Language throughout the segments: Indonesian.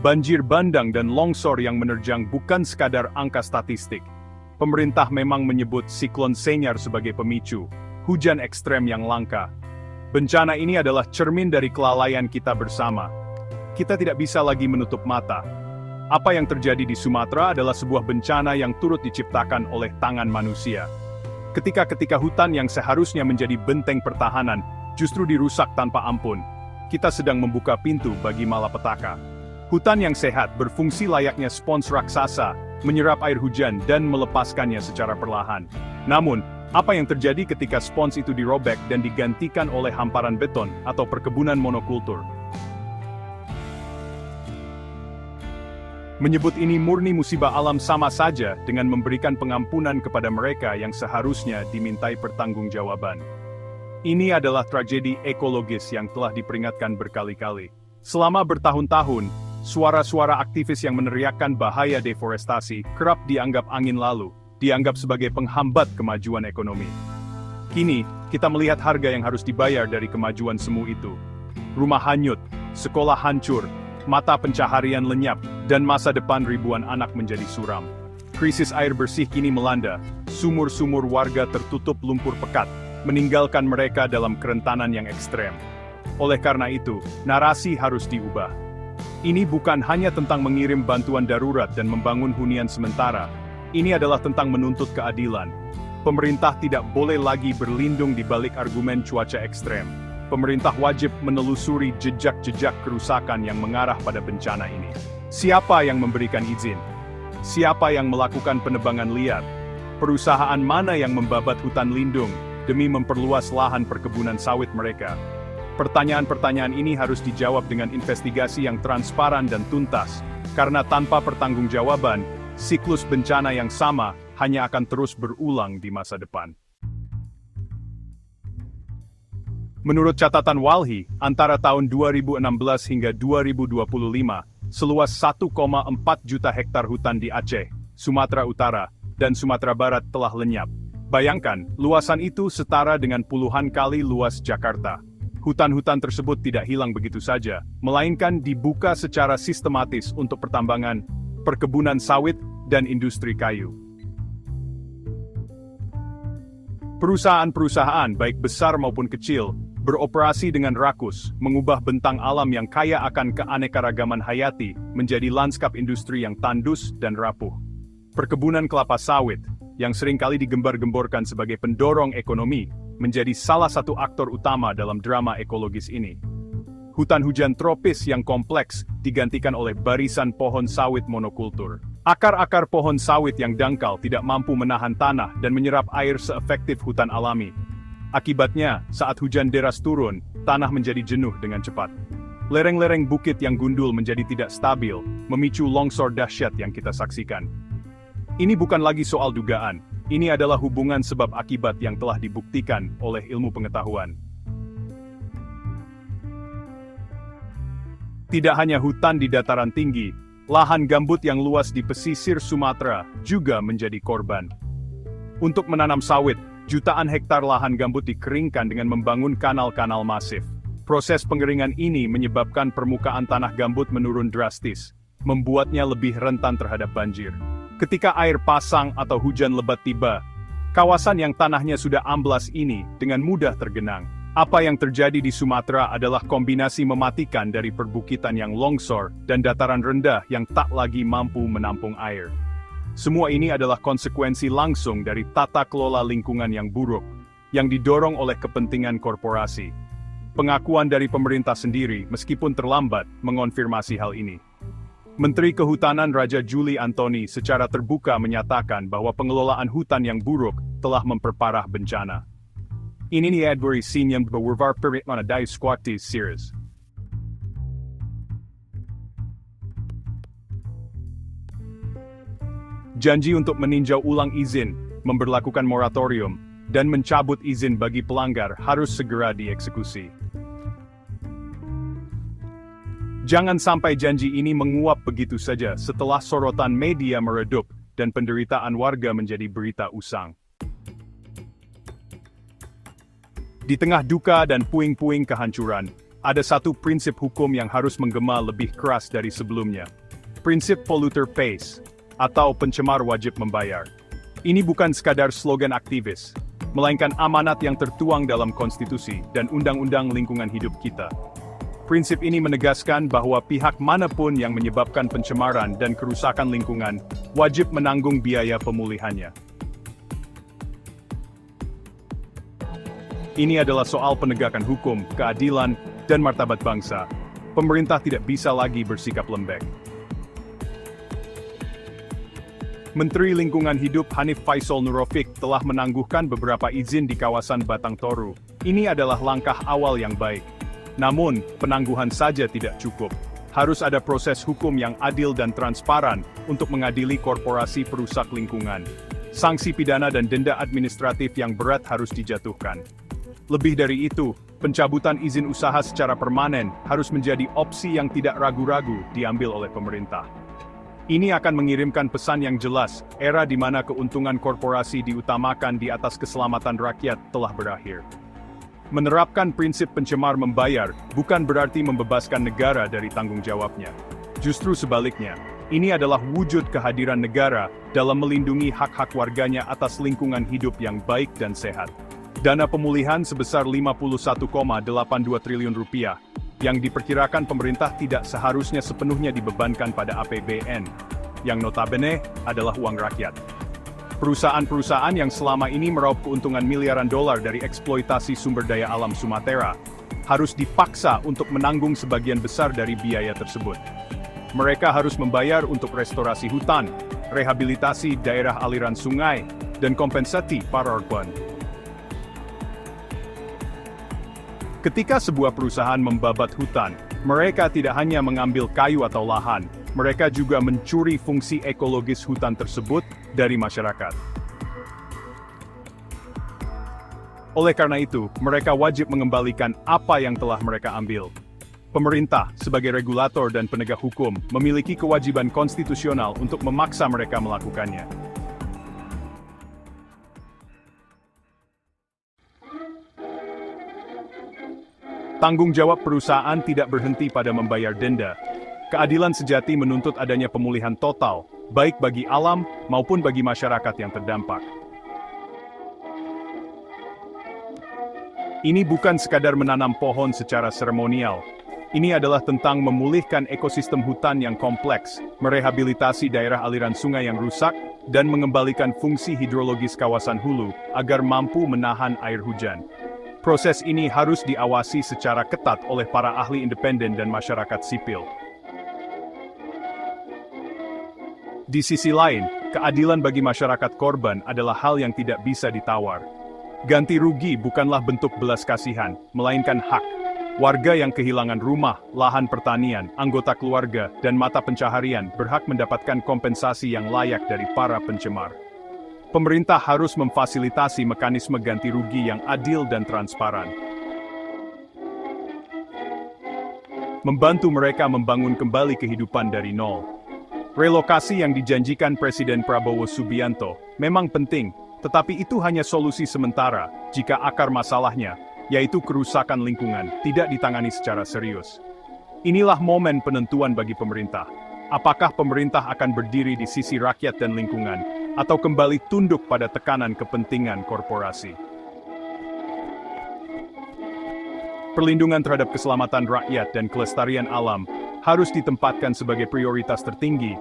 Banjir bandang dan longsor yang menerjang bukan sekadar angka statistik. Pemerintah memang menyebut siklon Senyar sebagai pemicu, hujan ekstrem yang langka. Bencana ini adalah cermin dari kelalaian kita bersama. Kita tidak bisa lagi menutup mata. Apa yang terjadi di Sumatera adalah sebuah bencana yang turut diciptakan oleh tangan manusia. Ketika hutan yang seharusnya menjadi benteng pertahanan, justru dirusak tanpa ampun. Kita sedang membuka pintu bagi malapetaka. Hutan yang sehat berfungsi layaknya spons raksasa, menyerap air hujan dan melepaskannya secara perlahan. Namun, apa yang terjadi ketika spons itu dirobek dan digantikan oleh hamparan beton atau perkebunan monokultur? Menyebut ini murni musibah alam sama saja dengan memberikan pengampunan kepada mereka yang seharusnya dimintai pertanggungjawaban. Ini adalah tragedi ekologis yang telah diperingatkan berkali-kali. Selama bertahun-tahun, suara-suara aktivis yang meneriakkan bahaya deforestasi kerap dianggap angin lalu, dianggap sebagai penghambat kemajuan ekonomi. Kini, kita melihat harga yang harus dibayar dari kemajuan semu itu. Rumah hanyut, sekolah hancur, mata pencaharian lenyap, dan masa depan ribuan anak menjadi suram. Krisis air bersih kini melanda, sumur-sumur warga tertutup lumpur pekat, meninggalkan mereka dalam kerentanan yang ekstrem. Oleh karena itu, narasi harus diubah. Ini bukan hanya tentang mengirim bantuan darurat dan membangun hunian sementara. Ini adalah tentang menuntut keadilan. Pemerintah tidak boleh lagi berlindung di balik argumen cuaca ekstrem. Pemerintah wajib menelusuri jejak-jejak kerusakan yang mengarah pada bencana ini. Siapa yang memberikan izin? Siapa yang melakukan penebangan liar? Perusahaan mana yang membabat hutan lindung demi memperluas lahan perkebunan sawit mereka? Pertanyaan-pertanyaan ini harus dijawab dengan investigasi yang transparan dan tuntas, karena tanpa pertanggungjawaban, siklus bencana yang sama hanya akan terus berulang di masa depan. Menurut catatan Walhi, antara tahun 2016 hingga 2025, seluas 1,4 juta hektar hutan di Aceh, Sumatera Utara, dan Sumatera Barat telah lenyap. Bayangkan, luasan itu setara dengan puluhan kali luas Jakarta. Hutan-hutan tersebut tidak hilang begitu saja, melainkan dibuka secara sistematis untuk pertambangan, perkebunan sawit, dan industri kayu. Perusahaan-perusahaan, baik besar maupun kecil, beroperasi dengan rakus, mengubah bentang alam yang kaya akan keanekaragaman hayati menjadi lanskap industri yang tandus dan rapuh. Perkebunan kelapa sawit, yang seringkali digembar-gemborkan sebagai pendorong ekonomi, menjadi salah satu aktor utama dalam drama ekologis ini. Hutan hujan tropis yang kompleks digantikan oleh barisan pohon sawit monokultur. Akar-akar pohon sawit yang dangkal tidak mampu menahan tanah dan menyerap air seefektif hutan alami. Akibatnya, saat hujan deras turun, tanah menjadi jenuh dengan cepat. Lereng-lereng bukit yang gundul menjadi tidak stabil, memicu longsor dahsyat yang kita saksikan. Ini bukan lagi soal dugaan. Ini adalah hubungan sebab akibat yang telah dibuktikan oleh ilmu pengetahuan. Tidak hanya hutan di dataran tinggi, lahan gambut yang luas di pesisir Sumatera juga menjadi korban. Untuk menanam sawit, jutaan hektar lahan gambut dikeringkan dengan membangun kanal-kanal masif. Proses pengeringan ini menyebabkan permukaan tanah gambut menurun drastis, membuatnya lebih rentan terhadap banjir. Ketika air pasang atau hujan lebat tiba, kawasan yang tanahnya sudah amblas ini dengan mudah tergenang. Apa yang terjadi di Sumatera adalah kombinasi mematikan dari perbukitan yang longsor dan dataran rendah yang tak lagi mampu menampung air. Semua ini adalah konsekuensi langsung dari tata kelola lingkungan yang buruk, yang didorong oleh kepentingan korporasi. Pengakuan dari pemerintah sendiri, meskipun terlambat, mengonfirmasi hal ini. Menteri Kehutanan Raja Juli Antoni secara terbuka menyatakan bahwa pengelolaan hutan yang buruk telah memperparah bencana. Ini ni Adbury Sinyam Bewarvar Perit on a Dive Squatties Series. Janji untuk meninjau ulang izin, memberlakukan moratorium, dan mencabut izin bagi pelanggar harus segera dieksekusi. Jangan sampai janji ini menguap begitu saja setelah sorotan media meredup dan penderitaan warga menjadi berita usang. Di tengah duka dan puing-puing kehancuran, ada satu prinsip hukum yang harus menggema lebih keras dari sebelumnya. Prinsip polluter pays, atau pencemar wajib membayar. Ini bukan sekadar slogan aktivis, melainkan amanat yang tertuang dalam konstitusi dan undang-undang lingkungan hidup kita. Prinsip ini menegaskan bahwa pihak manapun yang menyebabkan pencemaran dan kerusakan lingkungan wajib menanggung biaya pemulihannya. Ini adalah soal penegakan hukum, keadilan, dan martabat bangsa. Pemerintah tidak bisa lagi bersikap lembek. Menteri Lingkungan Hidup Hanif Faisal Nurofik telah menangguhkan beberapa izin di kawasan Batang Toru. Ini adalah langkah awal yang baik. Namun, penangguhan saja tidak cukup. Harus ada proses hukum yang adil dan transparan untuk mengadili korporasi perusak lingkungan. Sanksi pidana dan denda administratif yang berat harus dijatuhkan. Lebih dari itu, pencabutan izin usaha secara permanen harus menjadi opsi yang tidak ragu-ragu diambil oleh pemerintah. Ini akan mengirimkan pesan yang jelas, era di mana keuntungan korporasi diutamakan di atas keselamatan rakyat telah berakhir. Menerapkan prinsip pencemar membayar bukan berarti membebaskan negara dari tanggung jawabnya. Justru sebaliknya, ini adalah wujud kehadiran negara dalam melindungi hak-hak warganya atas lingkungan hidup yang baik dan sehat. Dana pemulihan sebesar 51,82 triliun rupiah, yang diperkirakan pemerintah tidak seharusnya sepenuhnya dibebankan pada APBN, yang notabene adalah uang rakyat. Perusahaan-perusahaan yang selama ini meraup keuntungan miliaran dolar dari eksploitasi sumber daya alam Sumatera, harus dipaksa untuk menanggung sebagian besar dari biaya tersebut. Mereka harus membayar untuk restorasi hutan, rehabilitasi daerah aliran sungai, dan kompensasi para korban. Ketika sebuah perusahaan membabat hutan, mereka tidak hanya mengambil kayu atau lahan, mereka juga mencuri fungsi ekologis hutan tersebut dari masyarakat. Oleh karena itu, mereka wajib mengembalikan apa yang telah mereka ambil. Pemerintah, sebagai regulator dan penegak hukum, memiliki kewajiban konstitusional untuk memaksa mereka melakukannya. Tanggung jawab perusahaan tidak berhenti pada membayar denda. Keadilan sejati menuntut adanya pemulihan total, baik bagi alam maupun bagi masyarakat yang terdampak. Ini bukan sekadar menanam pohon secara seremonial. Ini adalah tentang memulihkan ekosistem hutan yang kompleks, merehabilitasi daerah aliran sungai yang rusak, dan mengembalikan fungsi hidrologis kawasan hulu agar mampu menahan air hujan. Proses ini harus diawasi secara ketat oleh para ahli independen dan masyarakat sipil. Di sisi lain, keadilan bagi masyarakat korban adalah hal yang tidak bisa ditawar. Ganti rugi bukanlah bentuk belas kasihan, melainkan hak. Warga yang kehilangan rumah, lahan pertanian, anggota keluarga, dan mata pencaharian berhak mendapatkan kompensasi yang layak dari para pencemar. Pemerintah harus memfasilitasi mekanisme ganti rugi yang adil dan transparan. Membantu mereka membangun kembali kehidupan dari nol. Relokasi yang dijanjikan Presiden Prabowo Subianto memang penting, tetapi itu hanya solusi sementara jika akar masalahnya, yaitu kerusakan lingkungan, tidak ditangani secara serius. Inilah momen penentuan bagi pemerintah. Apakah pemerintah akan berdiri di sisi rakyat dan lingkungan, atau kembali tunduk pada tekanan kepentingan korporasi? Perlindungan terhadap keselamatan rakyat dan kelestarian alam harus ditempatkan sebagai prioritas tertinggi.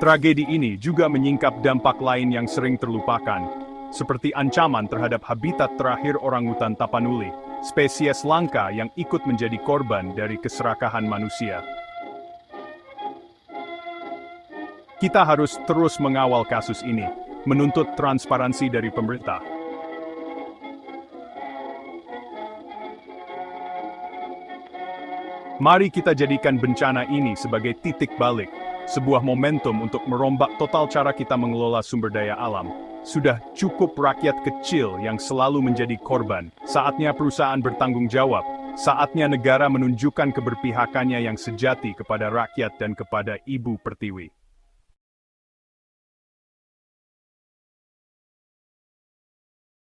Tragedi ini juga menyingkap dampak lain yang sering terlupakan, seperti ancaman terhadap habitat terakhir orangutan Tapanuli, spesies langka yang ikut menjadi korban dari keserakahan manusia. Kita harus terus mengawal kasus ini, menuntut transparansi dari pemerintah. Mari kita jadikan bencana ini sebagai titik balik, sebuah momentum untuk merombak total cara kita mengelola sumber daya alam. Sudah cukup rakyat kecil yang selalu menjadi korban. Saatnya perusahaan bertanggung jawab. Saatnya negara menunjukkan keberpihakannya yang sejati kepada rakyat dan kepada Ibu Pertiwi.